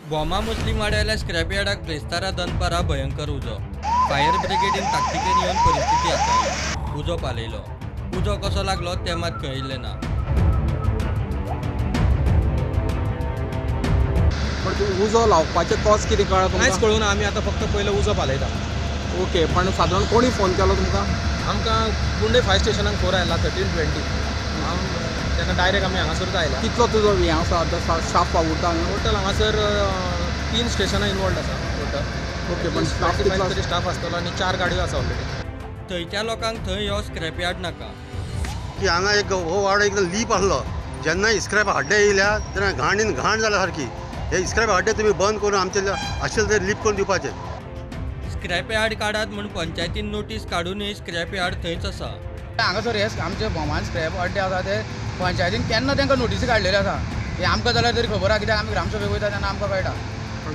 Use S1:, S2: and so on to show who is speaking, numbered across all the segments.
S1: बोमा मुस्लिम वाड्याला स्क्रॅप यार्डाक ब्रेस्तारा दनपारा भयंकर उजो. फायर ब्रिगेडीन ताकतिकेन येवन परिस्थिती हाताळ्ळी. उजो पालयलो. उजो कसो लागलो तें मात कळिल्लें ना.
S2: पण उजो लावपाचें कॉज कितें कळ्ळां
S3: कांयच
S2: तुमकां?
S3: कळूना. आमी आतां फक्त पयलो उजो पालयता.
S2: ओके, पण सादारण कोणी फोन केलो तुमकां?
S3: आमकां कुंडे फायर स्टेशनाक फोन आयला 1320. तेन्ना डायरेक्ट आमी हांगासरूच आयला.
S2: कितलो तुजो हें आसा आतां स्टाफ पावता हांगा?
S3: टोटल हांगासर 3 स्टेशनां इनवॉल्ड आसा टोटल.
S2: ओके, पण स्टाफ
S3: 25
S2: कितलो?
S3: तरी स्टाफ आसतलो आनी 4 गाडयो आसा ऑलरेडी.
S1: थंयच्या लोकांक थंय हो स्क्रॅप यार्ड नाका.
S4: की हांगा एक हो वाडो एकदम लीप आसलो. जेन्ना स्क्रॅप हाड्डे येयल्या तेन्ना घाणीन घाण जाल्या सारकी. हे स्क्रॅप हाड्डे तुमी बंद करून आमचे आशिल्ले ते लीप करून दिवपाचे.
S1: स्क्रॅप यार्ड काडात म्हूण पंचायतीन नोटीस काडूनय स्क्रॅप यार्ड थंयच आसा.
S5: हांगासर हे आमचे भोमान स्क्रॅप अड्डे आसा ते पंचायतीन केन्ना तांकां नोटीसी काडलेले आसा. हे आमकां जाल्यार तरी खबर आहा, कित्याक आमी ग्रामसभेक वयता तेन्ना आमकां कळटा.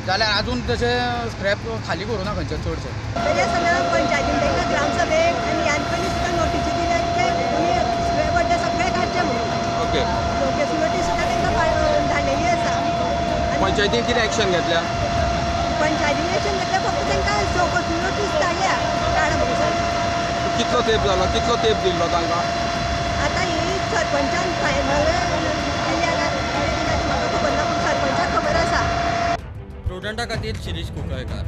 S5: जाल्यार आजून तशे स्क्रॅप खाली करूना खंयचे चडशे.
S6: तरी सगळं पंचायतीन तांकां ग्रामसभेक आनी ह्यान पयलीं सुद्दां नोटीसी दिल्या की तुमी स्क्रॅप अड्डे सगळे काडचे म्हणून.
S2: ओके,
S6: नोटीस सुद्दां तांकां धाडलेली आसा.
S2: पंचायतीन कितें एक्शन घेतल्या?
S6: पंचायतीन एक्शन घेतल्या, फक्त तांकां चौकशी नोटीस धाडल्या काडा म्हणून.
S2: कितलो तेंप जालो? कितलो तेंप दिल्लो तांकां?
S6: आतां ही सरपंचान दिल्या काय म्हाका खबर ना, पूण सरपंचाक खबर आसा.
S1: प्रुडंटा खातीर शिरीश कुंकळकार.